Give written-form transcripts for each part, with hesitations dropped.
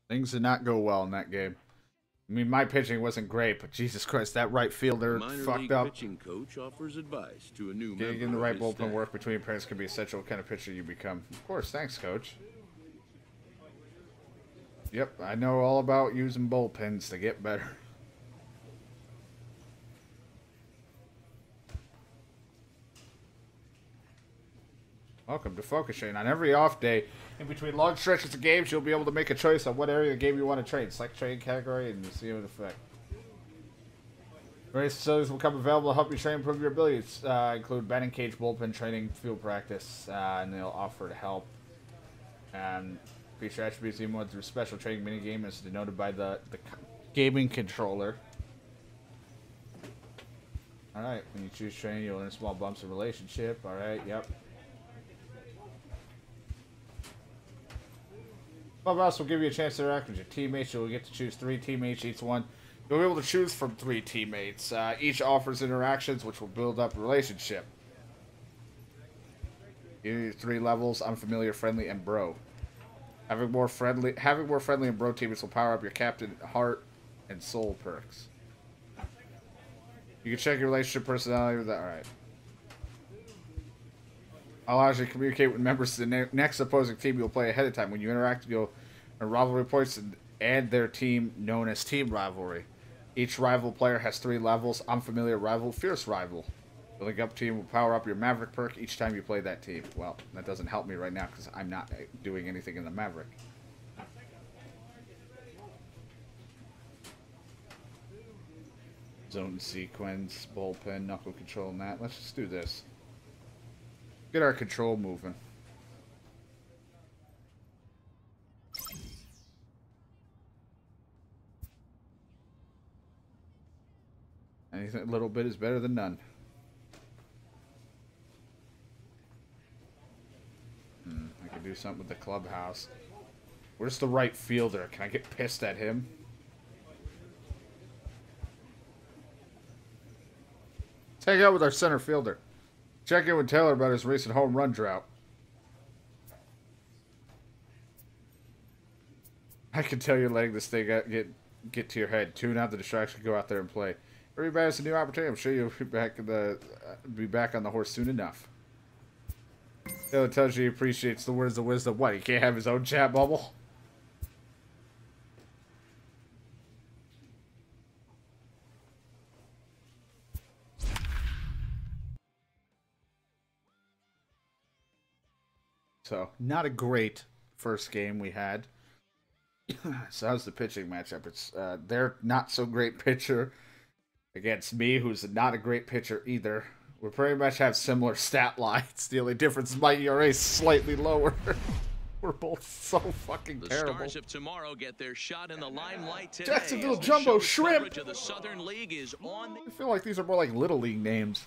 Things did not go well in that game. I mean, my pitching wasn't great, but Jesus Christ, that right fielder fucked up. Pitching coach offers advice to a new Getting in the right bullpen work between parents can be essential. What kind of pitcher you become. Of course, thanks, coach. Yep, I know all about using bullpens to get better. Welcome to Focus Train. On every off day, in between long stretches of games, you'll be able to make a choice on what area of the game you want to train. Select training category and see what effect. Various facilities will come available to help you train and improve your abilities. Include batting cage, bullpen training, field practice, and they'll offer to help. And feature attributes even through special training minigame as denoted by the gaming controller. Alright, when you choose training, you'll learn small bumps in relationship. Alright, yep. Clubhouse will give you a chance to interact with your teammates. You'll get to choose 3 teammates each one. You'll be able to choose from 3 teammates. Each offers interactions which will build up a relationship. You need 3 levels: unfamiliar, friendly, and bro. Having more friendly and bro teammates will power up your captain, heart, and soul perks. You can check your relationship personality with that. Alright. Allows you to communicate with members of the next opposing team you'll play ahead of time. When you interact, you'll earn rivalry points and add their team, known as Team Rivalry. Each rival player has 3 levels: unfamiliar, rival, fierce rival. Building up team will power up your Maverick perk each time you play that team. Well, that doesn't help me right now because I'm not doing anything in the Maverick. Zone sequence, bullpen, knuckle control, and that. Let's just do this. Get our control moving. Anything a little bit is better than none. I can do something with the clubhouse. Where's the right fielder? Can I get pissed at him? Let's hang out with our center fielder. Check in with Taylor about his recent home run drought. I can tell you're letting this thing get to your head. Tune out the distraction. Go out there and play. Everybody has a new opportunity. I'm sure you'll be back on the horse soon enough. Taylor tells you he appreciates the words of wisdom. What? He can't have his own chat bubble? So, not a great first game we had. So how's the pitching matchup? It's their not so great pitcher against me, who's not a great pitcher either. We pretty much have similar stat lines. The only difference is my ERA is slightly lower. We're both so fucking terrible. The stars of tomorrow get their shot in the limelight today. Jacksonville Jumbo Shrimp. Of the Southern League is on. I feel like these are more like Little League names.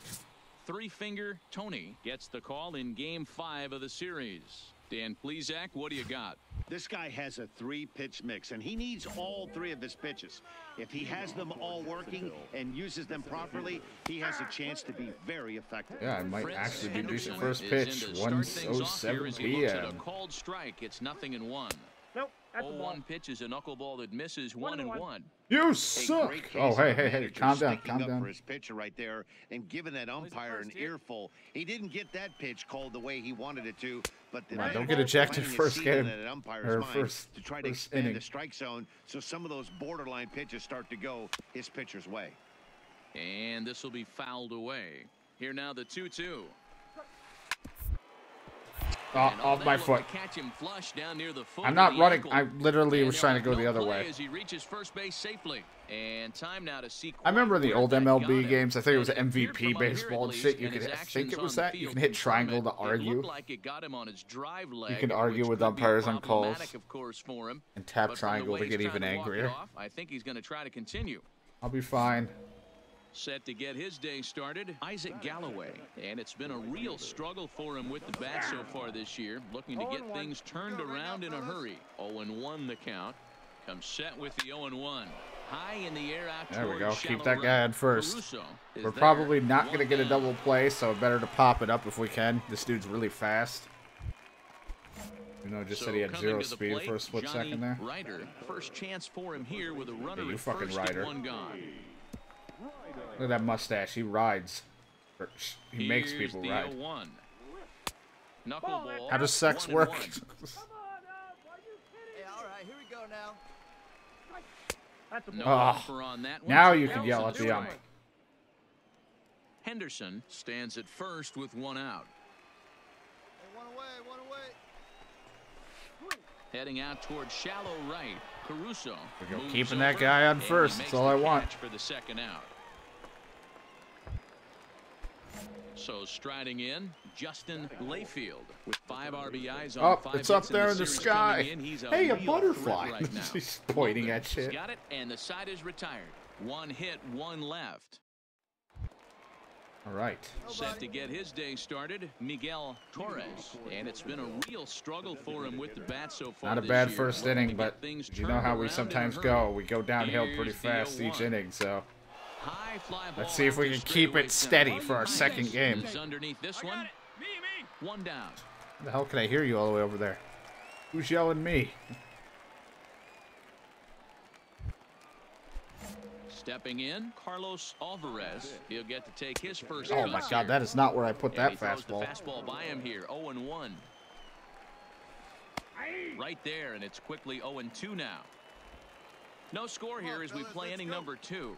Three-finger Tony gets the call in Game 5 of the series. Dan Plesac, what do you got? This guy has a 3-pitch mix, and he needs all 3 of his pitches. If he has them all working and uses them properly, he has a chance to be very effective. Yeah, it might actually be decent. First pitch, 1:07 p.m. A called strike. It's 0-1. Nope, that's the ball. 0-1 pitch is a knuckleball that misses 1-1. You suck! Oh, hey, calm down, calm down. For his pitcher right there and giving that umpire an earful. He didn't get that pitch called the way he wanted it to, but don't get ejected first game or first to try to expand inning. the strike zone, so some of those borderline pitches start to go his pitcher's way. And this will be fouled away. Here now the 2-2. Off my foot. Catch him flush down near the foot. I'm not running. I literally was trying to go the other way. As he reaches first base safely. And time now to see. I remember the old MLB games. I think it was MVP baseball and shit. You could, I think it was that. You can hit triangle to argue. You can argue with umpires on calls. And tap triangle to get even angrier. I think he's going to try to continue. I'll be fine. Set to get his day started, Isaac Galloway. And it's been a real struggle for him with the bat so far this year. Looking to get things turned around in a hurry. 0-1 the count. Comes set with the 0-1. High in the air out. There we go. Keep that guy on first. We're probably not going to get a double play, so better to pop it up if we can. This dude's really fast. You know, just said he had zero speed for a split second there. Ryder, first chance for him here with a runner Yeah, you at fucking first Ryder. and one gone. Look at that mustache. He rides. He makes Here's people the ride. 0-1. Knuckleball. How does sex work? 1-1. Hey, all right, here we go now. No Oh, offer on that one. now you can yell at the ump. Henderson stands at first with one out. Hey, one away, one away. Heading out towards shallow right. Caruso. We go, moves keeping that over, guy on and he first. makes That's all I the want. catch for the second out. So striding in, Justin Layfield with 5 RBIs on 5 it's up hits there in the series sky. coming in. He's Hey, a real butterfly. threat right now. He's pointing at He's shit. got it, and the side is retired. 1 hit, 1 left. All right. Set to get his day started, Miguel Torres, and it's been a real struggle for him with the bat so far. Not a this bad year. first Looking inning, to but get things you know turned how we around in a sometimes hurry. go. We go downhill pretty Here's the fast each 0-1. inning, so High fly ball let's see if we out can to keep straightaway it steady center. for our second game. Moves underneath this one. One down. How the hell can I hear you all the way over there? Who's yelling me? Stepping in, Carlos Alvarez. He'll get to take his first. Oh my God, that is not where I put And that he throws the fastball. fastball by him here, 0-1. Right there, and it's quickly 0-2 now. No score here as we play inning number 2.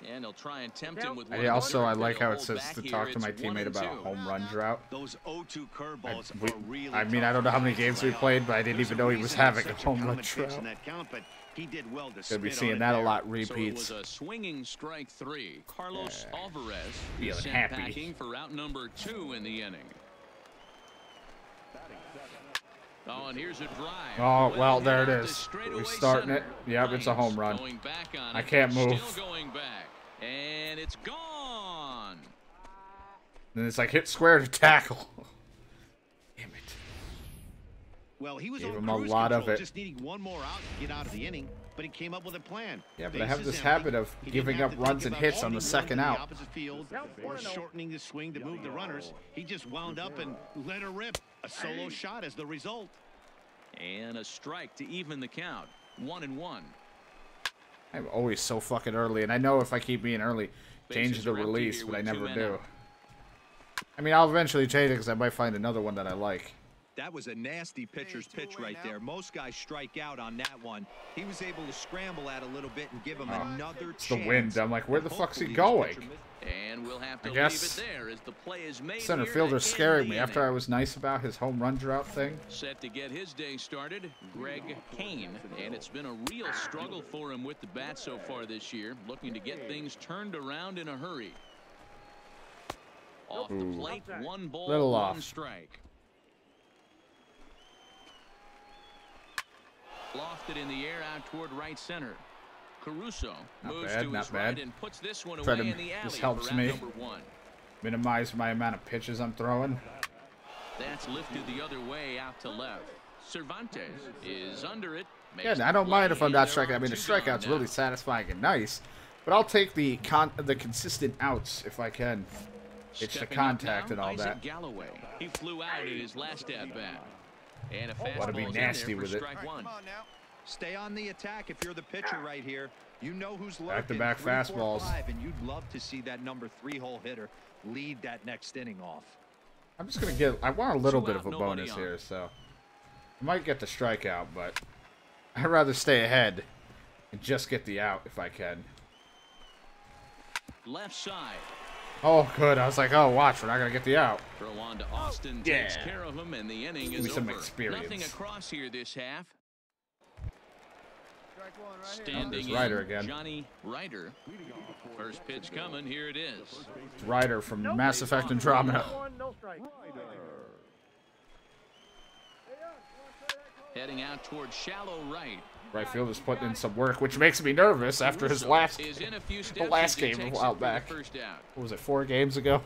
And he'll try and tempt him with one. I like how it Hold says back to here. talk to my It's teammate about a 1-2. home run drought. Those 0-2 curveballs We- are really I mean, tough I don't know how many to games we lay off. played, but I didn't There's even a know he was reason having a it's such home run common pitch drought. in that count, but he did well to Gonna spit be on seeing it that a there. lot So it repeats. was a swinging strike 3. Carlos Alvarez Feeling is sent happy. packing for out number 2 in the inning. Oh, and here's a drive. Oh, well, there it hit out to is. straightaway We're starting it. center. Yep, it's a home run. Going back on I it. can't move. Still going back. And it's gone. Then it's like hit square to tackle. Damn it. Well, he was Gave on him a cruise lot of control, it. just needing one more out to get out of the inning, but he came up with a plan. Yeah, but I have Bases this empty. habit of He didn't giving have up to think runs and about hits on the holding second one in out. the opposite field or shortening the swing to move the runners. He just wound up and let her rip. A solo shot as the result. And a strike to even the count. 1-1. I'm always so fucking early, and I know if I keep being early, change Bases the are empty release, here but I with never 2 men do. out. I mean, I'll eventually change it because I might find another one that I like. That was a nasty pitcher's pitch right there. Most guys strike out on that one. He was able to scramble at a little bit and give him another It's the chance. wind. I'm like, where the And fuck's he hopefully this going? pitcher And we'll have to I leave guess it there as the play is made. Center here fielder's to end scaring the me after I inning. was nice about his home run drought thing. Set to get his day started, Greg Kane, and it's been a real struggle for him with the bat so far this year, looking to get things turned around in a hurry. Off the plate, 1 ball, Little 1 off. strike. Lofted in the air out toward right center. Caruso Not moves bad, to not his right bad. and puts this one Try away to- in the alley this helps for out me. number 1. Minimize my amount of pitches I'm throwing. That's lifted the other way out to left. Cervantes is under it. Yeah, makes I the don't mind play, if I'm and not there striking. are I mean, the 2 gone strikeout's now. really satisfying and nice, but I'll take the consistent outs if I can. It's the Stepping up contact now, and all Isaac that. Galloway. He flew out in his last at bat. And a Wanna be fastball's in nasty there for with it. strike 1. Come on now. Stay on the attack if you're the pitcher right here. You know who's lurking. Back-to-back 3, 4, fastballs. 5, and you'd love to see that number 3-hole hitter lead that next inning off. I'm just gonna get. I want a little 2 bit out, of a nobody bonus on. here, so I might get the strikeout, but I'd rather stay ahead and just get the out if I can. Left side. Oh, good. I was like, oh, watch, we're not gonna get the out. Throw on to Austin. Yeah. Takes care of him, and the inning Give is me some over. experience. Nothing across here this half. Strike 1 right here. Standing there's in, Ryder again. Johnny Ryder. First pitch coming. Here it is. It's Ryder from Mass Effect Andromeda. Heading out towards shallow right. Right fielder's putting in some work, which makes me nervous after his last, Is in a few the steps last as he game a takes while it for the back. First out. What was it, 4 games ago?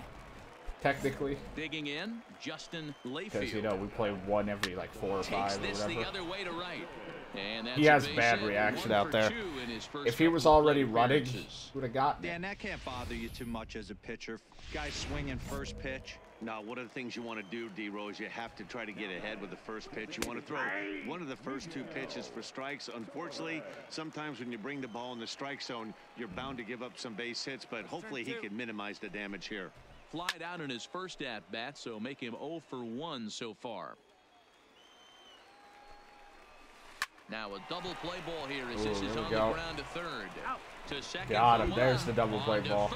Technically, Digging in, Justin Layfield. because you know we play one every like 4 or 5 Takes or this the whatever. other way to right. And that's He a has base bad hit, reaction 1 out for there. 2 in his first If he was couple of already plate running, appearances. would have gotten it. Dan, that can't bother you too much as a pitcher. Guy swinging first pitch, Now, one of the things you want to do, D-Rose, you have to try to get ahead with the first pitch. You want to throw one of the first 2 pitches for strikes. Unfortunately, sometimes when you bring the ball in the strike zone, you're bound to give up some base hits, but hopefully he can minimize the damage here. Flied out in his first at-bat, so make him 0 for 1 so far. Now a double play ball here as this is on the ground to third. To second. Got him. There's the double play ball.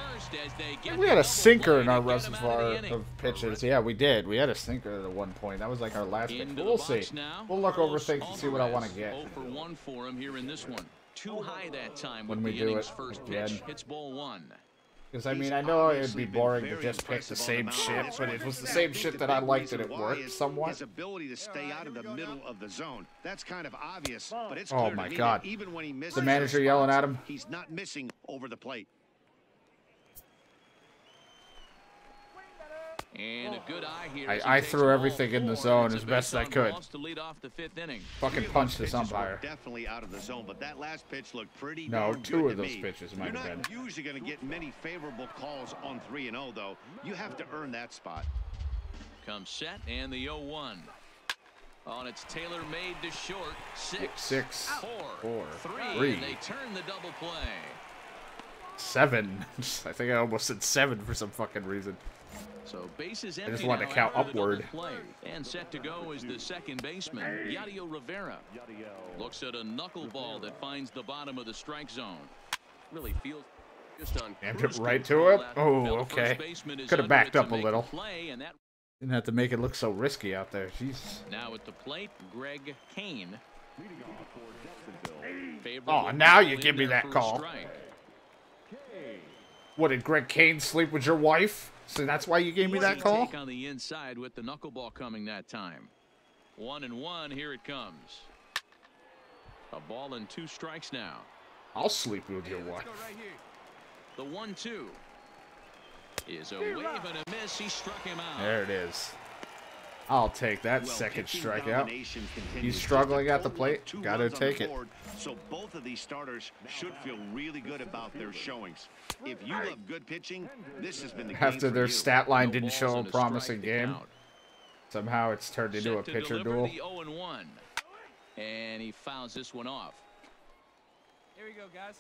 We had a sinker in our reservoir of pitches. Yeah, we did. We had a sinker at one point. That was like our last pick. We'll see. We'll look over things and see what I want to get. 0 for 1 for him here in this one. Too high that time when with we the do inning's it first again. pitch. Hits ball 1. Because, I mean, I know it'd be boring to just pick the same shit, but it was the same shit that I liked and it worked somewhat. His ability to stay out of the middle of the zone. That's kind of obvious, but it's Oh clear my to me God. that even when he misses The manager yelling at him. he's not missing over the plate. And a good eye here. I threw everything in the zone as best I could. To lead off the 5th inning. Fucking punch this umpire. Definitely out of the zone, but that last pitch looked pretty No, darn 2 good of to those me. pitches might have been. You're not usually going to get many favorable calls on 3-0, though. You have to earn that spot. Comes set and the 0-1. On its tailor-made to short. 6, 4, 3. And they turn the double play. 7. I think I almost said 7 for some fucking reason. So bases empty. I just wanted to now count after the double upward. Play. And set to go is the second baseman, Yadiel Rivera. Looks at a knuckleball that finds the bottom of the strike zone. Really feels just on. Jammed it right to him. Oh, okay. Could have backed up a little. And that Didn't have to make it look so risky out there. Jeez. now at the plate, Greg Kane. Oh, now you give me that call. What, did Greg Kane sleep with your wife? So that's why you gave me that call? Take on the inside with the knuckleball coming that time. 1-1, here it comes. A ball and 2 strikes now. I'll sleep with your wife. The 1-2 is a wave and a miss. He struck him out. There it is. I'll take that second strikeout. He's struggling at the plate. Gotta take it. So both of these starters should feel really good about their showings. If you love good pitching, this has been the game After for their you. stat line No didn't balls show a and a promising strike to game, count. somehow it's turned into a Set to pitcher deliver duel. the 0-1. And he fouls this one off. Here we go, guys.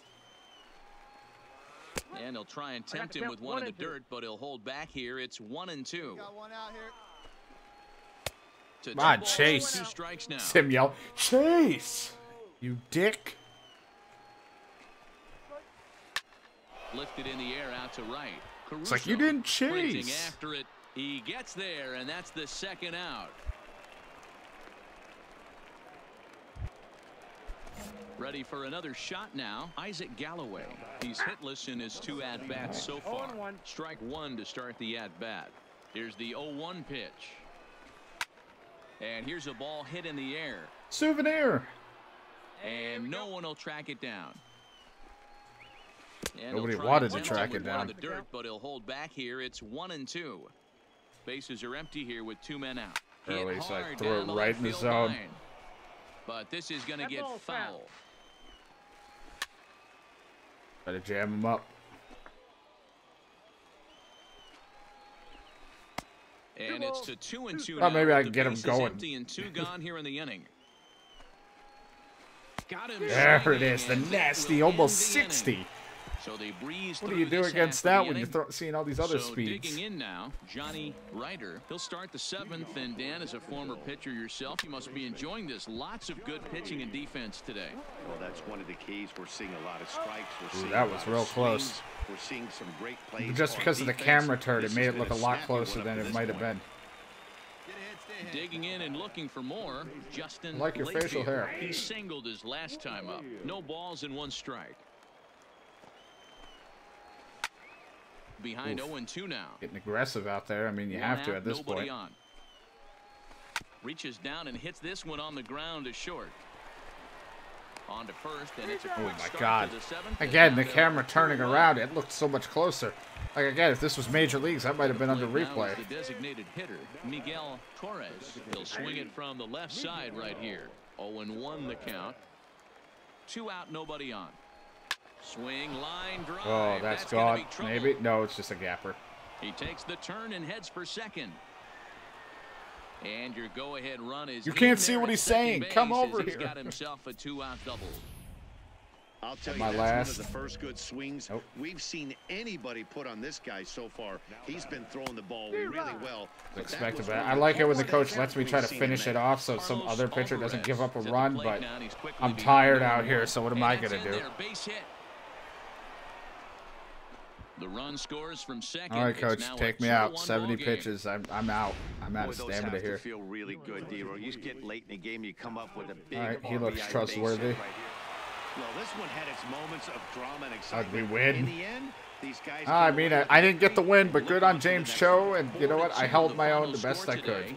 And he'll try and tempt him with one in the dirt, but he'll hold back here. It's 1-2. Got one out here. To Come on, 2 balls, Chase. 2 strikes now. Tim yell, Chase! You dick! Lifted in the air out to right. It's like you didn't sprinting chase. after it. He gets there, and that's the second out. Ready for another shot now. Isaac Galloway. He's hitless in his 2 at-bats so far. Strike 1 to start the at-bat. Here's the 0-1 pitch. And here's a ball hit in the air. Souvenir! And no one will track it down. And Nobody he'll try wanted and to tempt track him with it one down. in the dirt, but he'll hold back here. It's 1-2. Bases are empty here with 2 men out. Early, Hit so I hard threw down it the right left in the field zone. line. But this is going to get foul. Better jam him up. And it's to 2-2 Oh, now. maybe I with can the get him bases going. Empty and 2 gone here in the inning. Got him There swinging, it is, the and that nasty, will almost end the 60. inning. So they breeze What do through you do this against half of that the when you're inning. seeing all these other So speeds? digging in now, Johnny Ryder. He'll start the 7th, and Dan, as a former pitcher yourself, you must be enjoying this. Lots of good pitching and defense today. Well, that's one of the keys. We're seeing a lot of strikes. We're seeing that a was lot real of close. swings. We're seeing some great plays. Just on because of the defense. camera turn, it This made has it look a been lot snappy closer one than up to it this might have point. been. Get ahead, stay ahead. Digging in and looking for more, Justin I like your facial Layfield. hair. He singled his last time up. No balls and 1 strike. Behind Oof. 0-2 now. Getting aggressive out there. I mean, you One have to out, at this nobody point. on. Reaches down and hits this one on the ground to short. On to first, and it's a Oh quick my start God. to the 7th. Again, the And now camera they'll turning 2-1. around, it looked so much closer. Like, again, if this was Major Leagues, that might have been under Plate now replay. is the designated hitter, Miguel Torres. He'll swing it from the left side right here. 0-1 the count. 2 out, nobody on. Swing, line drive. Oh, that's gonna gone. be trouble. Maybe? No, it's just a gapper. He takes the turn and heads for second. And your go-ahead run is. You can't see what he's saying. Come over he's here. Got himself a 2-out double. I'll tell you, My that's last. one of the first good swings we've seen anybody put on this guy so far. He's been throwing the ball really well. Expected that. I like it when the coach lets me try to finish it off so some other pitcher doesn't give up a run, but I'm tired out here, so what am I going to do? The run scores from second. All right, coach, take me out. 70 pitches. I'm out. I'm out of Those stamina have here. to feel really good, D-Roy. You just get late in the game, you come up with a big All right, he looks RBI trustworthy. base hit right here. Well, this one had its moments of drama and excitement. we win? In the end, these guys I mean, I didn't get the win, but good on James Cho, and you know what? I held my own the best I could.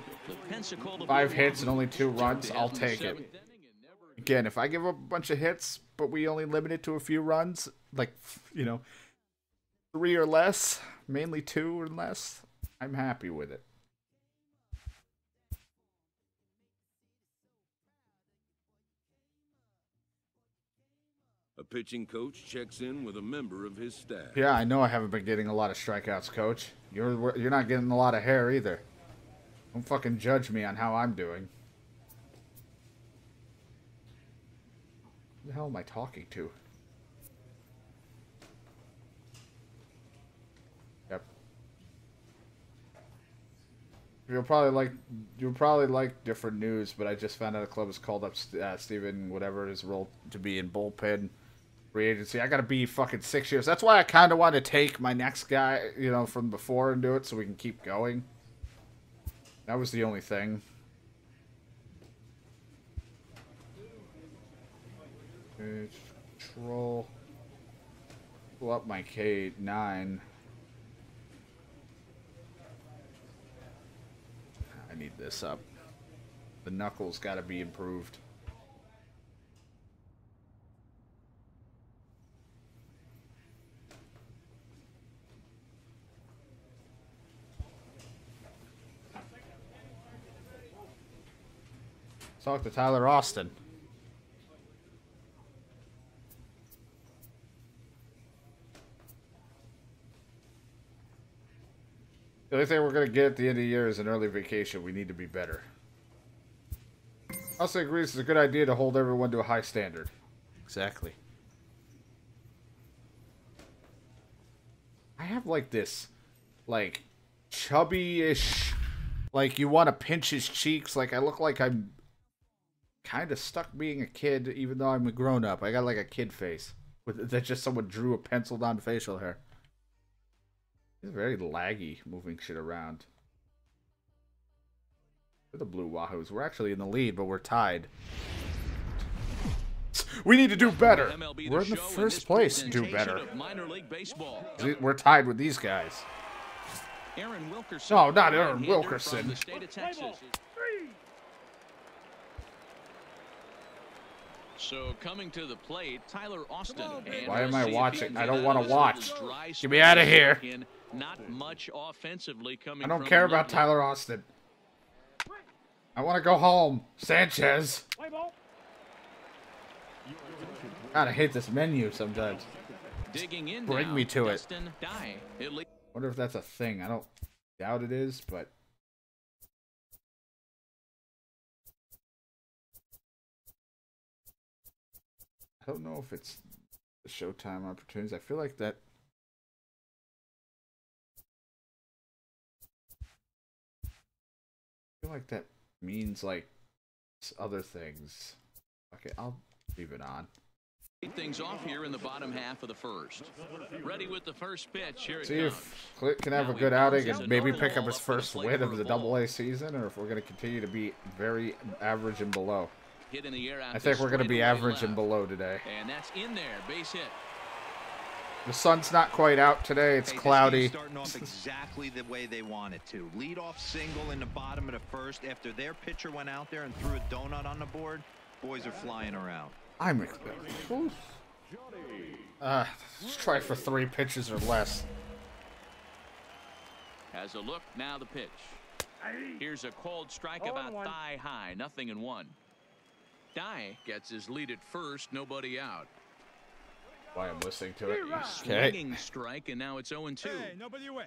5 hits and only 2 runs. I'll take it. Again, if I give up a bunch of hits, but we only limit it to a few runs, like, you know, 3 or less, mainly 2 or less, I'm happy with it. A pitching coach checks in with a member of his staff. Yeah, I know I haven't been getting a lot of strikeouts, coach. You're not getting a lot of hair either. Don't fucking judge me on how I'm doing. Who the hell am I talking to? Yep. You'll probably like different news, but I just found out a club has called up Steven, whatever his role to be in bullpen free agency. I gotta be fucking 6 years. That's why I kind of want to take my next guy, you know, from before and do it so we can keep going. That was the only thing. Control. Pull up my K9. I need this up. The knuckles got to be improved. Let's talk to Tyler Austin. The only thing we're going to get at the end of the year is an early vacation. We need to be better. Also agrees it's a good idea to hold everyone to a high standard. Exactly. I have like this, like, chubby-ish, like you want to pinch his cheeks. Like I look like I'm kind of stuck being a kid, even though I'm a grown-up. I got like a kid face. That just someone drew a penciled on facial hair. It's very laggy moving shit around. We're the Blue Wahoos. We're actually in the lead, but we're tied. We need to do better. MLB We're in the first place. Do better. We're tied with these guys. Aaron Wilkerson. No, not Aaron Wilkerson. From the state of Texas. So coming to the plate, Tyler Austin. Why am I watching? I don't want to watch. Get me out of here. Not much offensively coming. I don't care about Tyler Austin. I want to go home. Sanchez. God, I hate this menu sometimes. Bring me to it. Wonder if that's a thing. I don't doubt it is, but I don't know if it's the Showtime opportunities. I feel like that. I feel like that means like other things. Okay, I'll leave it on. Things off here in the bottom half of the first. Ready with the first pitch. Here it See comes. if Clint can have a good outing and maybe pick up his first win of the AA season, or if we're going to continue to be very average and below. Hit in the air out I think we're going to be average left. and below today. And that's in there. Base hit. The sun's not quite out today. It's cloudy. This game's starting off exactly the way they want it to. Lead off single in the bottom of the first. After their pitcher went out there and threw a donut on the board, boys are flying around. I'm let's try for 3 pitches or less. Has a look, now the pitch. Here's a called strike about thigh high, 0-1. Dye gets his lead at first, nobody out. Why I'm listening to it. Swinging strike, and now it's 0-2. Hey, nobody away.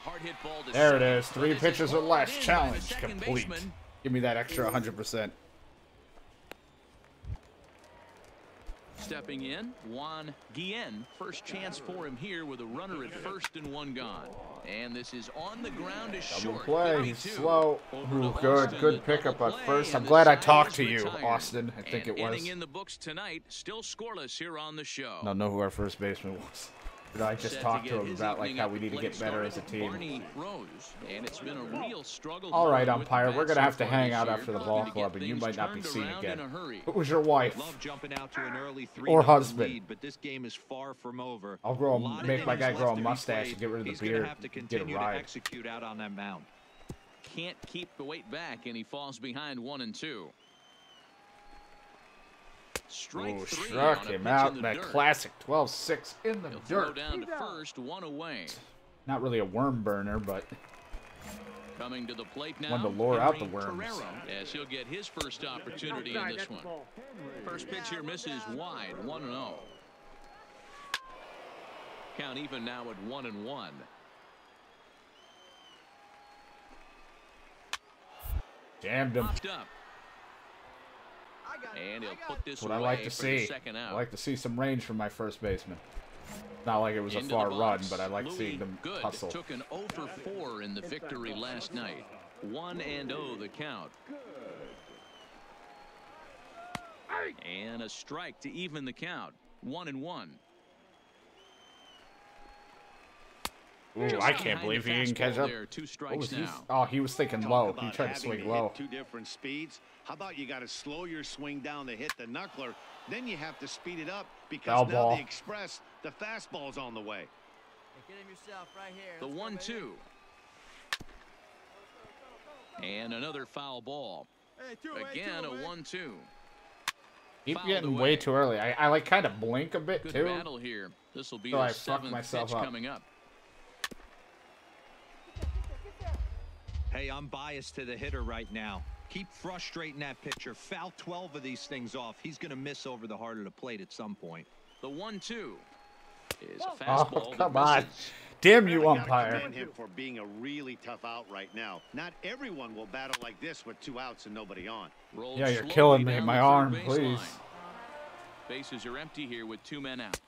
Hard hit ball to There it second, is. but 3 this is pitches or hauled less. in by the Challenge second complete. baseman. Give me that extra 100%. Stepping in, Juan Guillen. First chance for him here with a runner at first and 1 gone. And this is on the ground is Double short. play. Could be He's 2. slow. Over Ooh, to good. Austin, Good the pickup double at play, first. I'm and the glad I side talked is to you, retired. Austin. I think And it was. inning in the books tonight, still scoreless here on the show. I don't know who our first baseman was. But I just Set talked get to him his about like evening how at we the need to plate get better as a started team. Barney Rose, and it's been a real struggle. All right, for him with the umpire. bat We're gonna so have to far hang this out year. after the Looking ball to get club, and you things might not be turned seen around again. in a hurry. Who was your wife? Love jumping out to an early 3-0 Or husband. lead, but this game is far from over. I'll grow Lot of make my innings guy left grow a to be mustache played. and get rid of the He's gonna beard. have to Get a continue to ride. execute out on that mound. Can't keep the weight back, and he falls behind 1-2. Strike Ooh, 3 struck on a him pitch out. in the That dirt. classic 12-6 in the He'll throw dirt. down to first, 1 away. Not really a worm burner, but Coming to the plate now, One to lure out Henry the worms. Torrero, as he'll get his first opportunity in this one. First pitch here misses wide, 1-0. Count even now at 1-1. jammed him. Popped up. And he'll put this That's what I away like to for the see. second I out. like to see some range from my first baseman. Not like it was a Into the far run, box. but I like Louis seeing them Good hustle. took an 0 for 4 in the victory last night. 1-0 the count. And a strike to even the count. 1-1. Ooh, Just I can't behind believe the he didn't catch fastball up. there, 2 What strikes was he? now. Oh, he was thinking Talk low. He about tried to having swing hit low. 2 different speeds. How about you got to slow your swing down to hit the knuckler, then you have to speed it up because Foul now ball. the express, the fastball's on the way. Get him yourself right here. The Let's go, 1-2. And another foul ball. baby. Hey, 2 away, Again, 2 a away. 1-2. Keep Fouled getting away. way too early. I like kind of blink a bit Good too. battle here. This will be So the I fucked 7th myself pitch up. coming up. Hey, I'm biased to the hitter right now. Keep frustrating that pitcher. Foul 12 of these things off. He's going to miss over the heart of the plate at some point. The 1-2 is a Oh, fastball. that come on. misses. Damn you, Really gotta umpire. commend him for being a really tough out right now. Not everyone will battle like this with 2 outs and nobody on. Rolled Yeah, you're slowly killing me. down My the third arm, base please. line. Bases are empty here with 2 men out.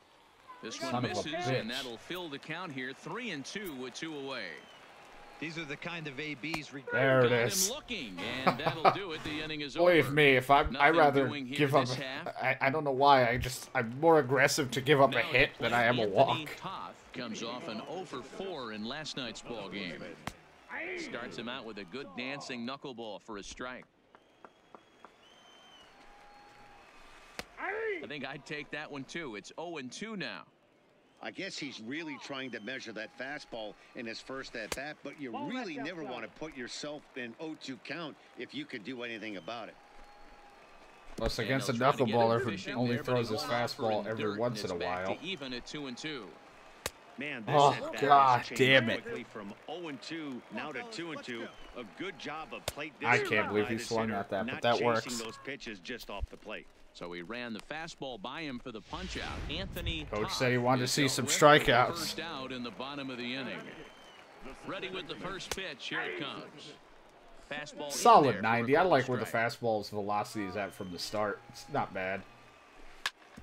This Son one of a misses, bitch. and that'll fill the count here. 3-2 with 2 away. These are the kind of ABs. There it Got him is. looking, and that'll do it. The inning is Believe over. me, if I Nothing rather doing here give up. this half. I don't know why. I'm more aggressive to give up Now a at the hit than I am a plate, walk. Anthony Toth comes off an 0 for 4 in last night's ball game. Starts him out with a good dancing knuckleball for a strike. I think I'd take that one too. It's 0-2 now. I guess he's really trying to measure that fastball in his first at bat, but you really never want to put yourself in 0-2 count if you could do anything about it. Plus, And against a they'll try to get knuckleballer it who efficient only there, but throws he his won't offer fastball in every dirt, once and in a it's back while. to even at 2-2. Man, this Oh, at bat God has changed damn it. quickly from 0-2 now to 2-2. A good job of plate I discipline can't believe by he the swung hitter, at that, but not that chasing works. those pitches just off the plate. So he ran the fastball by him for the punch out. Anthony Coach Toth said he wanted to is see dealt some with strikeouts. for the First out in the bottom of the inning. Ready with the first pitch. Here it comes. Fastball in there Solid for 90. a I called like where the strike. fastball's velocity is at from the start. It's not bad.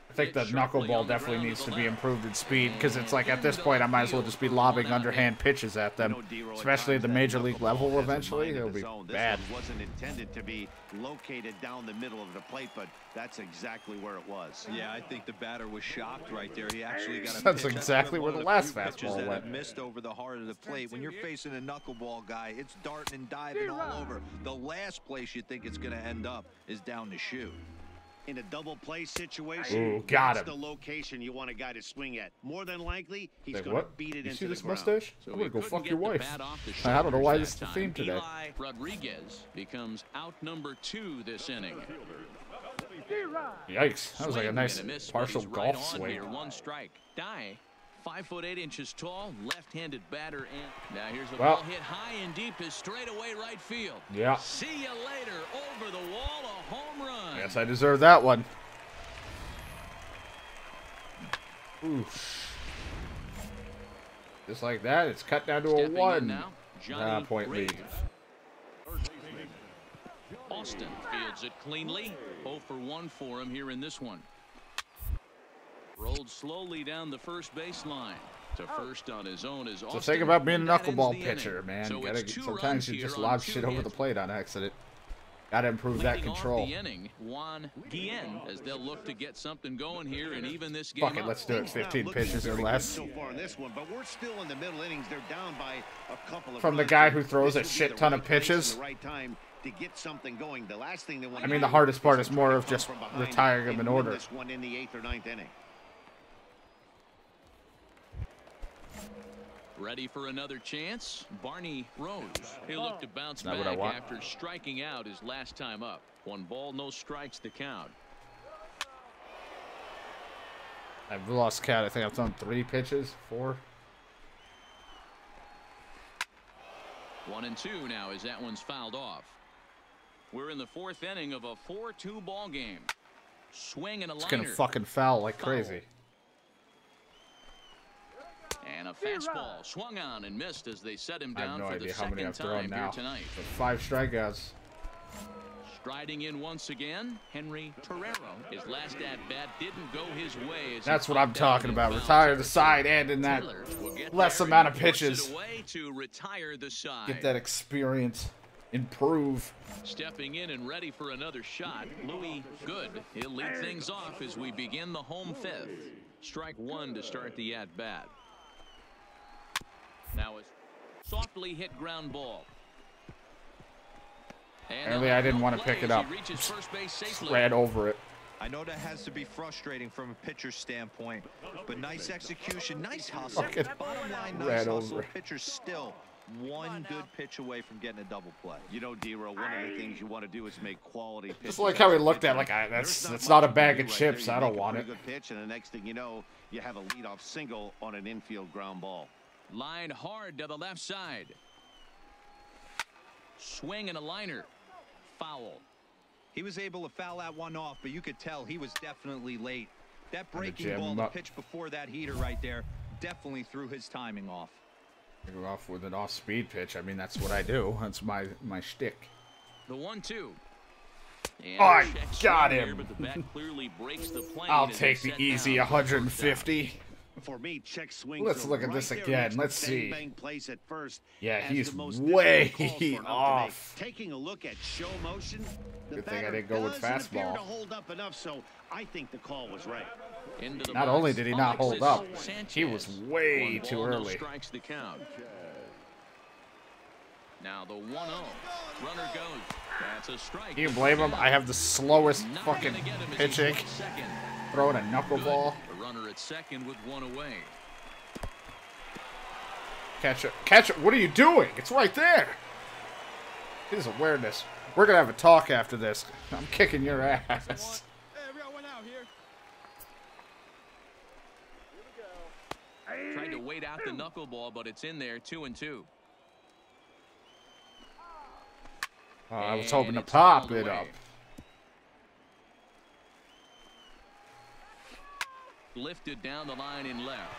I think the Hit sharply knuckleball on the definitely ground needs to the to be left. improved in speed because it's like at this point I might as well just be lobbing underhand pitches at them, especially at the major league level. Eventually, it'll be bad. This one wasn't intended to be located down the middle of the plate, but that's exactly where it was. Yeah, I think the batter was shocked right there. He actually got a That's pitch. exactly one where of the last few pitches fastball that went. have missed over the heart of the plate. When you're facing a knuckleball guy, it's darting and diving all over. The last place you think it's going to end up is down the chute. In a double play situation, Ooh, got that's him. the location you want a guy to swing at. More than likely, he's Like going to what? beat it You into see the this ground. mustache? So I'm he gonna go couldn't fuck get your the wife. bat off the I don't know shoulders why that this is the time. theme today. Eli Rodriguez becomes out number 2 this inning. Yikes! That was like a Swing nice and a miss, but partial he's right golf on swing. Here. 1 strike. Die. 5'8" tall, left-handed batter, and now here's a Well. ball hit high and deep to straightaway right field. Yeah. See you later. Over the wall, a home run. Yes, I deserve that one. Oof. Just like that, it's cut down to a Stepping in 1 now, Johnny point lead. Raves. Austin fields it cleanly. 0 for 1 for him here in this one. Rolled slowly down the first baseline. To first on his own is Austin. So think about being a And that ends knuckleball the pitcher, inning. man. So You gotta, it's 2 sometimes runs you here just on lob 2 shit over hits. the plate on accident. Gotta improve that Leading off control. the inning, Juan Guillen, as they'll look to get something going here and even this game Fuck it, up. let's do it. Things not 15 looking pitches or very good less. so far in this one, but we're still in the middle innings. They're down by a couple of From the runs. guy who throws a This would be shit the ton right of place and pitches. the right time to get something going. The last thing they want I to mean, do the hardest part is is to more try to of come just from behind retiring them and in win order. this one in the 8th or 9th inning. Ready for another chance? Barney Rose. He'll look to bounce Not what I back want. after striking out his last time up. 1 ball, no strikes the count. I've lost count. I think I've thrown 3 pitches, 4. 1-2 now as that one's fouled off. We're in the 4th inning of a 4-2 ball game. Swing and a It's liner. gonna fucking foul like crazy. And a fastball swung on and missed as they set him I have down no for the idea how many second I've thrown time now. here tonight. So 5 strikeouts. Striding in once again, Henry Torrero. His last at-bat didn't go his way. As That's he what I'm popped out talking in about. foul Retire the territory. side and in that Taylor will get less there amount and of force it pitches. away to retire the side. Get that experience. Improve. Stepping in and ready for another shot, Louis Good. He'll lead things off as we begin the home 5th. Strike 1 to start the at-bat. Now a softly hit ground ball. And Apparently I didn't want to pick it up. he reaches first base safely. Ran over it. I know that has to be frustrating from a pitcher's standpoint, but nice execution, nice hustle. Fucking Bottom line, ran nice over hustle. it. Pitcher's still 1 good pitch away from getting a double play. You know, D-Row, one of the things you want to do is make quality pitches. Just like how he looked at, like, that's not a bag of chips. I don't want it. Good pitch, and the next thing you know, you have a leadoff single on an infield ground ball. Line hard to the left side. Swing and a liner. Foul. He was able to foul that one off, but you could tell he was definitely late. That to breaking jam ball, him the up. pitch before that heater right there, definitely threw his timing off. Go off with an off-speed pitch. I mean, that's what I do. That's my shtick. The 1-2. And Oh, I a check got swing him. There, but the bat clearly breaks the plane I'll as take they the set easy down for first 150. For me, check swings. Let's are look at right this there again. next to Let's see. bang place at first Yeah, as he's the most way difficult calls for an out to make. off. Taking a look at show motion, the Good thing I batter didn't go with doesn't appear fastball. to hold up enough, so I think the call was right. Into the Not box, only did he not hold Alexis up, Sanchez. he was way 1 too ball, no early. strikes the count. Now the 1-0. Runner goes. That's a strike. Can you blame him? I have the slowest Not fucking gonna get him as he pitching. plays second. Throwing a knuckleball. The runner at second with 1 away. Catch it. Catch it. What are you doing? It's right there. His awareness. We're going to have a talk after this. I'm kicking your ass. Hey, we got one out here. Tried to wait out the knuckleball, but it's in there. 2-2. Oh, I was And hoping to it's pop fouled it away. up. Lifted down the line in left.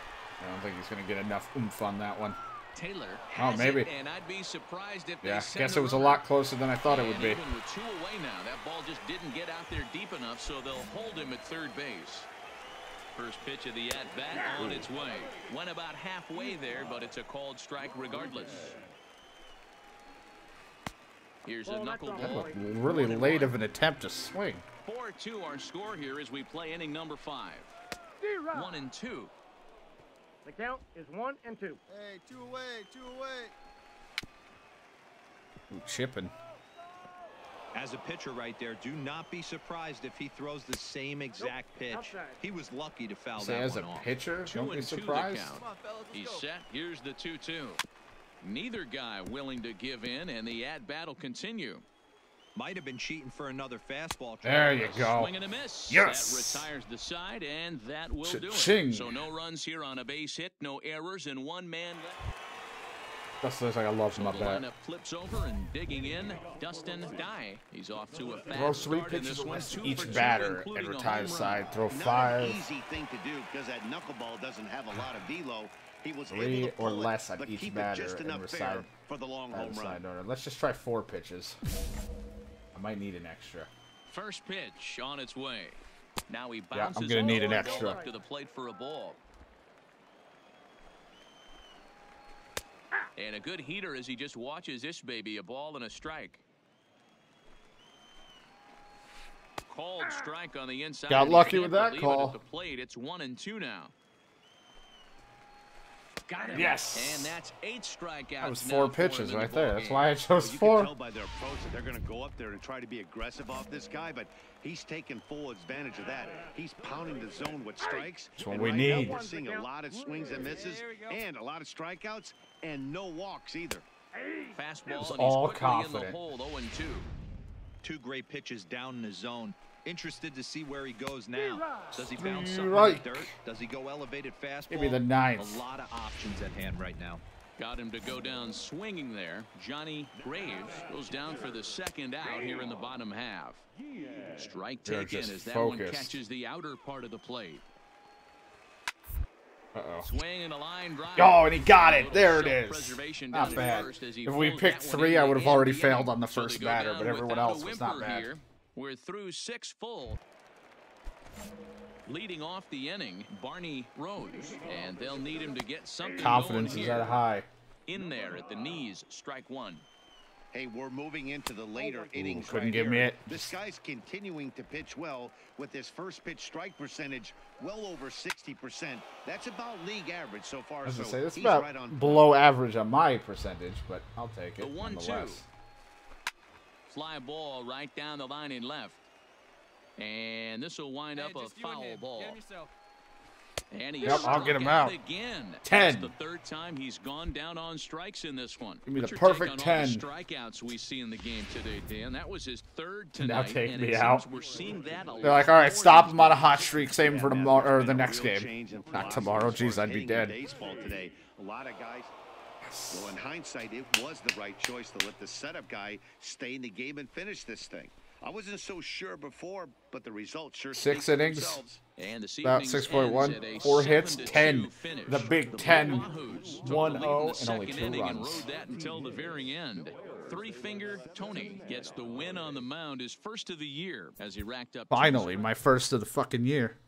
I don't think he's going to get enough oomph on that one. Taylor Oh, has maybe. it, and I'd be surprised if Yeah, they send guess a it was a runner. lot closer than I thought it would And be. even with 2 away now, that ball just didn't get out there deep enough, so they'll hold him at third base. First pitch of the at-bat on its way. Went about halfway there, but it's a called strike regardless. Here's a That knuckleball. looked really late of an attempt to swing. 4-2 our score here as we play inning number 5. 1-2. The count is 1 and 2. Hey, two away, two away. Ooh, chipping. As a pitcher right there, do not be surprised if he throws the same exact pitch. Outside. He was lucky to foul Say, that as a one off. pitcher, 2 don't be and 2 the surprised. count. Come on, fellas, He's let's go. set. Here's the 2-2. Neither guy willing to give in, and the at-bat will continue. Might have been cheating for another fastball. There you go. Swing and a miss. Yes. That retires the side, and that will do Cha-ching. it. So no runs here on a base hit, no errors, and 1 man left. That looks like I lost my The bat. lineup flips over and digging in, Dustin Dye. He's off to a fast Throw 3 start in pitches this one, less 2 to each for 2, batter and including a retire home run. side. Throw Not an 5. easy thing to do because that knuckleball doesn't have a lot of velo. He was 3 able to or pull less it, on but each keep it batter just and enough recite fair for the long home run. order. Let's just try 4 pitches. I might need an extra. First pitch on its way. Now he Yeah, bounces I'm gonna need an the extra. ball up to the plate for a ball. And a good heater as he just watches this baby, a ball and a strike. Called strike on the inside. Got lucky with that Leave call. it at the plate. It's 1-2 now. Got him. Yes. And that's 8 strikeouts. That was now 4 for pitches him in right the there. ball That's game. why I chose You 4. can tell by their approach that they're going to go up there and try to be aggressive off this guy, but he's taking full advantage of that. He's pounding the zone with strikes. That's what and we right need. Now we're seeing a lot of swings and misses and a lot of strikeouts and no walks either. Fastball, was and all he's quickly confident. in the hole, 0-2. 2 great pitches down in the zone. Interested to see where he goes now. Does he bounce something in Strike. the dirt? Does he go elevated fastball? Give me the 9th. A lot of options at hand right now. Got him to go down swinging there. Johnny Graves goes down for the second out here in the bottom half. Strike They're taken just as that one focused. catches the outer part of the plate. Uh-oh. Swing and a line drive. Oh, and he got A it. little There it is. self-preservation Not down bad. first as he If we pulls picked that one 3, in I to would have end already the failed inning. on the So they first go batter, down but everyone without a else was not whimper bad. here. We're through 6 full. Leading off the inning, Barney Rose, and they'll need him to get something Confidence going is at a here. high. In there at the knees, strike 1. Hey, we're moving into the later innings couldn't right give here. me it. This guy's continuing to pitch well with his first pitch strike percentage well over 60%. That's about league average so far. I was So gonna say that's he's about right on below average on my percentage, but I'll take The it 1-2. nonetheless. Fly ball right down the line in left. And this will wind up a foul ball. And he's Yep, I'll get him struck out. again. 10. That's the 3rd time he's gone down on strikes in this one. Give me What's the your take perfect on 10. all the strikeouts we see in the game today, Dan? That was his 3rd Now tonight. take and me it out. seems we're seeing that a They're like, lot all right, more stop these him on a days. hot streak. Save him for tomorrow or There's the been a next real game. change in Not philosophy tomorrow. as far Jeez, as I'd be hitting dead. Baseball today. A lot of guys. Well, in hindsight, it was the right choice to let the setup guy stay in the game and finish this thing. I wasn't so sure before, but the results sure 6 speak for innings. themselves. And this About evening's 6.1. ends at a 4 hits, 7-2 10. finish. The Big The 10. Wahoos took the 1-0 lead in the and only second 2 inning and runs. rode that until the very end. Three-finger Tony gets the win on the mound, his first of the year as he racked up. Finally, my first of the fucking year.